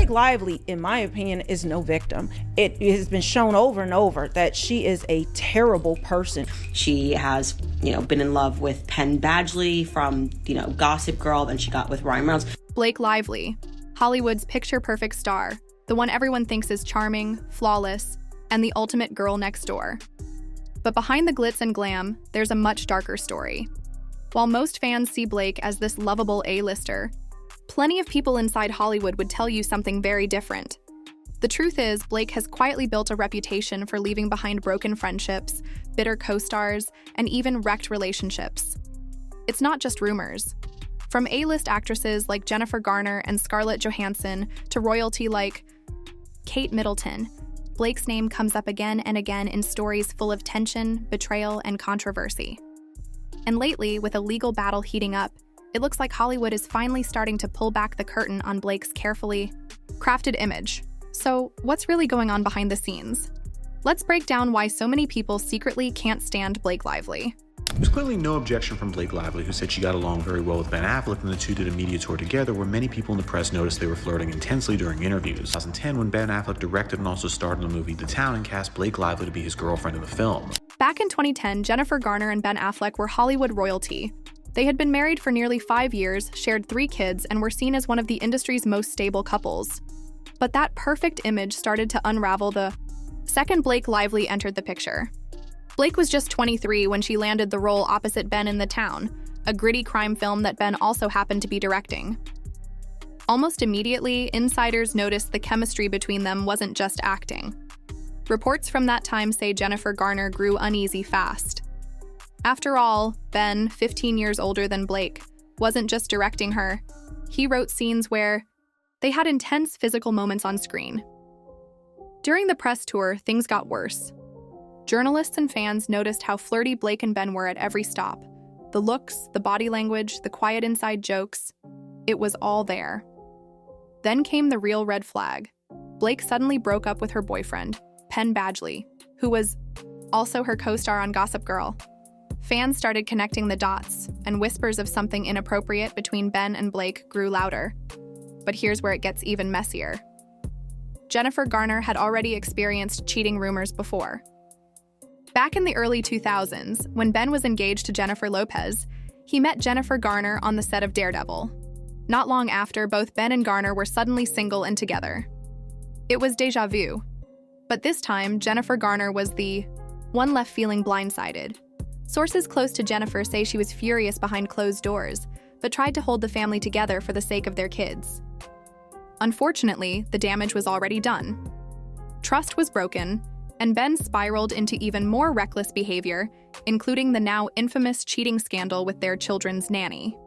Blake Lively, in my opinion, is no victim. It has been shown over and over that she is a terrible person. She has, been in love with Penn Badgley from, Gossip Girl, then she got with Ryan Reynolds. Blake Lively, Hollywood's picture-perfect star, the one everyone thinks is charming, flawless, and the ultimate girl next door. But behind the glitz and glam, there's a much darker story. While most fans see Blake as this lovable A-lister, plenty of people inside Hollywood would tell you something very different. The truth is, Blake has quietly built a reputation for leaving behind broken friendships, bitter co-stars, and even wrecked relationships. It's not just rumors. From A-list actresses like Jennifer Garner and Scarlett Johansson to royalty like Kate Middleton, Blake's name comes up again and again in stories full of tension, betrayal, and controversy. And lately, with a legal battle heating up, it looks like Hollywood is finally starting to pull back the curtain on Blake's carefully crafted image. So, what's really going on behind the scenes? Let's break down why so many people secretly can't stand Blake Lively. There's clearly no objection from Blake Lively, who said she got along very well with Ben Affleck, and the two did a media tour together where many people in the press noticed they were flirting intensely during interviews. 2010, when Ben Affleck directed and also starred in the movie The Town and cast Blake Lively to be his girlfriend in the film. Back in 2010, Jennifer Garner and Ben Affleck were Hollywood royalty. They had been married for nearly 5 years, shared 3 kids, and were seen as one of the industry's most stable couples. But that perfect image started to unravel the second Blake Lively entered the picture. Blake was just 23 when she landed the role opposite Ben in The Town, a gritty crime film that Ben also happened to be directing. Almost immediately, insiders noticed the chemistry between them wasn't just acting. Reports from that time say Jennifer Garner grew uneasy fast. After all, Ben, 15 years older than Blake, wasn't just directing her. He wrote scenes where they had intense physical moments on screen. During the press tour, things got worse. Journalists and fans noticed how flirty Blake and Ben were at every stop. The looks, the body language, the quiet inside jokes. It was all there. Then came the real red flag. Blake suddenly broke up with her boyfriend, Penn Badgley, who was also her co-star on Gossip Girl. Fans started connecting the dots, and whispers of something inappropriate between Ben and Blake grew louder. But here's where it gets even messier. Jennifer Garner had already experienced cheating rumors before. Back in the early 2000s, when Ben was engaged to Jennifer Lopez, he met Jennifer Garner on the set of Daredevil. Not long after, both Ben and Garner were suddenly single and together. It was déjà vu. But this time, Jennifer Garner was the one left feeling blindsided. Sources close to Jennifer say she was furious behind closed doors, but tried to hold the family together for the sake of their kids. Unfortunately, the damage was already done. Trust was broken, and Ben spiraled into even more reckless behavior, including the now infamous cheating scandal with their children's nanny.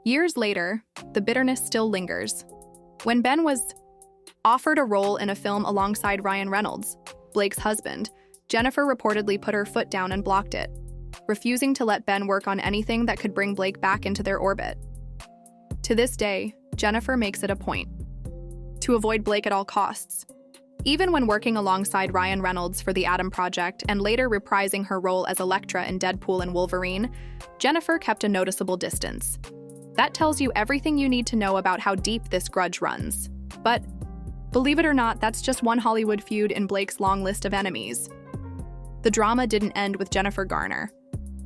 Years later, the bitterness still lingers. When Ben was offered a role in a film alongside Ryan Reynolds, Blake's husband, Jennifer reportedly put her foot down and blocked it, refusing to let Ben work on anything that could bring Blake back into their orbit. To this day, Jennifer makes it a point to avoid Blake at all costs. Even when working alongside Ryan Reynolds for The Adam Project and later reprising her role as Elektra in Deadpool and Wolverine, Jennifer kept a noticeable distance. That tells you everything you need to know about how deep this grudge runs. But believe it or not, that's just one Hollywood feud in Blake's long list of enemies. The drama didn't end with Jennifer Garner.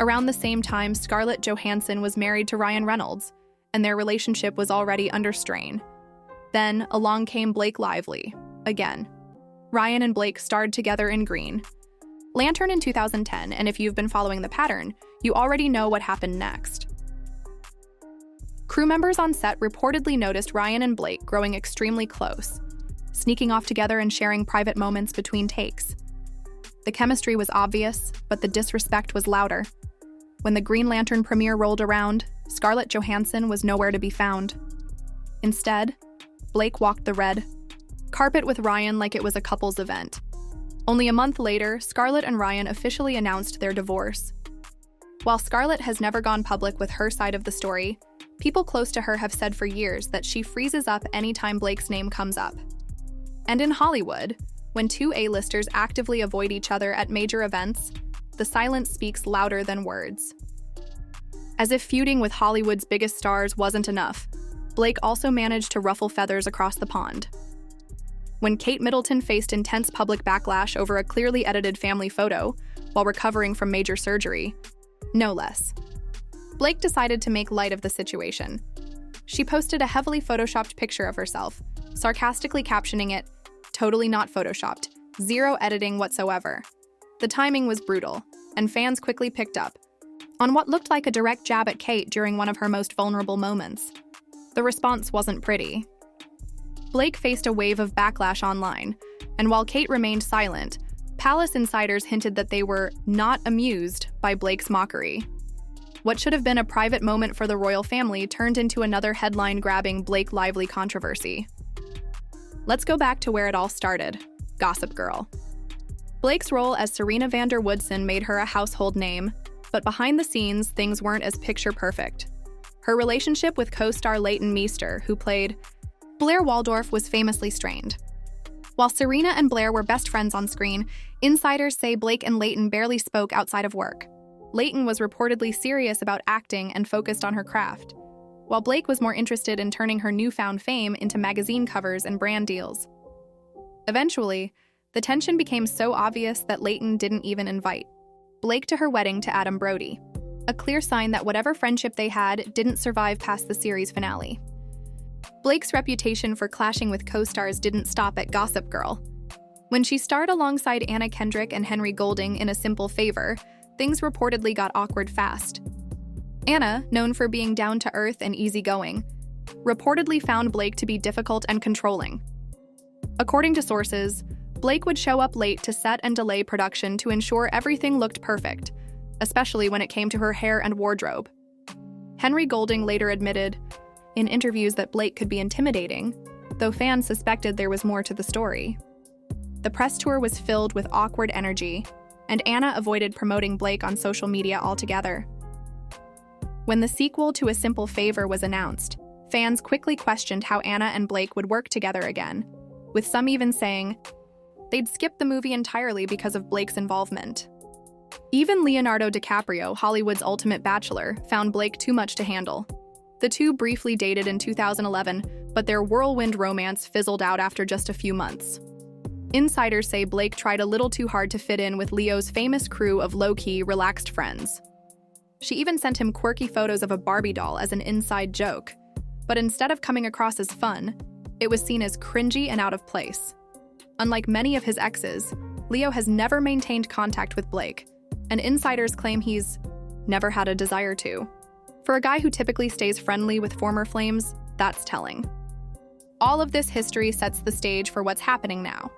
Around the same time, Scarlett Johansson was married to Ryan Reynolds, and their relationship was already under strain. Then, along came Blake Lively, again. Ryan and Blake starred together in Green Lantern in 2010, and if you've been following the pattern, you already know what happened next. Crew members on set reportedly noticed Ryan and Blake growing extremely close, sneaking off together and sharing private moments between takes. The chemistry was obvious, but the disrespect was louder. When the Green Lantern premiere rolled around, Scarlett Johansson was nowhere to be found. Instead, Blake walked the red carpet with Ryan like it was a couple's event. Only a month later, Scarlett and Ryan officially announced their divorce. While Scarlett has never gone public with her side of the story, people close to her have said for years that she freezes up anytime Blake's name comes up. And in Hollywood, when two A-listers actively avoid each other at major events, the silence speaks louder than words. As if feuding with Hollywood's biggest stars wasn't enough, Blake also managed to ruffle feathers across the pond. When Kate Middleton faced intense public backlash over a clearly edited family photo while recovering from major surgery, no less, Blake decided to make light of the situation. She posted a heavily photoshopped picture of herself, sarcastically captioning it, "Totally not photoshopped, zero editing whatsoever." The timing was brutal, and fans quickly picked up on what looked like a direct jab at Kate during one of her most vulnerable moments. The response wasn't pretty. Blake faced a wave of backlash online, and while Kate remained silent, Palace insiders hinted that they were not amused by Blake's mockery. What should have been a private moment for the royal family turned into another headline-grabbing Blake Lively controversy. Let's go back to where it all started, Gossip Girl. Blake's role as Serena van der Woodsen made her a household name, but behind the scenes, things weren't as picture-perfect. Her relationship with co-star Leighton Meester, who played Blair Waldorf, was famously strained. While Serena and Blair were best friends on screen, insiders say Blake and Leighton barely spoke outside of work. Leighton was reportedly serious about acting and focused on her craft, while Blake was more interested in turning her newfound fame into magazine covers and brand deals. Eventually, the tension became so obvious that Leighton didn't even invite Blake to her wedding to Adam Brody, a clear sign that whatever friendship they had didn't survive past the series finale. Blake's reputation for clashing with co-stars didn't stop at Gossip Girl. When she starred alongside Anna Kendrick and Henry Golding in A Simple Favor, things reportedly got awkward fast. Anna, known for being down-to-earth and easygoing, reportedly found Blake to be difficult and controlling. According to sources, Blake would show up late to set and delay production to ensure everything looked perfect, especially when it came to her hair and wardrobe. Henry Golding later admitted in interviews that Blake could be intimidating, though fans suspected there was more to the story. The press tour was filled with awkward energy, and Anna avoided promoting Blake on social media altogether. When the sequel to A Simple Favor was announced, fans quickly questioned how Anna and Blake would work together again, with some even saying they'd skip the movie entirely because of Blake's involvement. Even Leonardo DiCaprio, Hollywood's ultimate bachelor, found Blake too much to handle. The two briefly dated in 2011, but their whirlwind romance fizzled out after just a few months. Insiders say Blake tried a little too hard to fit in with Leo's famous crew of low-key, relaxed friends. She even sent him quirky photos of a Barbie doll as an inside joke, but instead of coming across as fun, it was seen as cringy and out of place. Unlike many of his exes, Leo has never maintained contact with Blake, and insiders claim he's never had a desire to. For a guy who typically stays friendly with former flames, that's telling. All of this history sets the stage for what's happening now.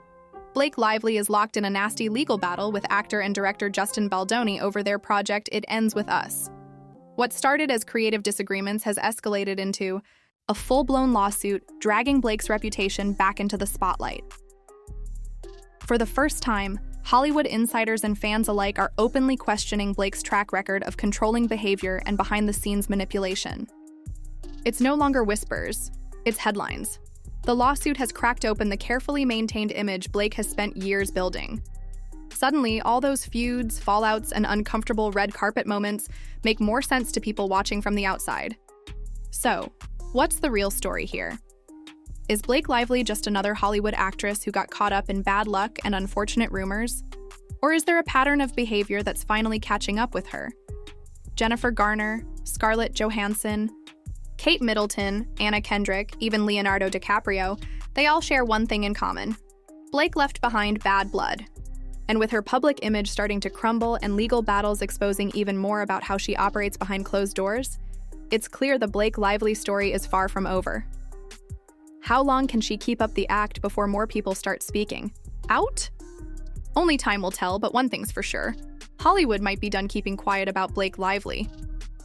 Blake Lively is locked in a nasty legal battle with actor and director Justin Baldoni over their project It Ends With Us. What started as creative disagreements has escalated into a full-blown lawsuit, dragging Blake's reputation back into the spotlight. For the first time, Hollywood insiders and fans alike are openly questioning Blake's track record of controlling behavior and behind-the-scenes manipulation. It's no longer whispers, it's headlines. The lawsuit has cracked open the carefully maintained image Blake has spent years building. Suddenly, all those feuds, fallouts, and uncomfortable red carpet moments make more sense to people watching from the outside. So, what's the real story here? Is Blake Lively just another Hollywood actress who got caught up in bad luck and unfortunate rumors? Or is there a pattern of behavior that's finally catching up with her? Jennifer Garner, Scarlett Johansson, Kate Middleton, Anna Kendrick, even Leonardo DiCaprio, they all share one thing in common. Blake left behind bad blood. And with her public image starting to crumble and legal battles exposing even more about how she operates behind closed doors, it's clear the Blake Lively story is far from over. How long can she keep up the act before more people start speaking out? Only time will tell, but one thing's for sure. Hollywood might be done keeping quiet about Blake Lively.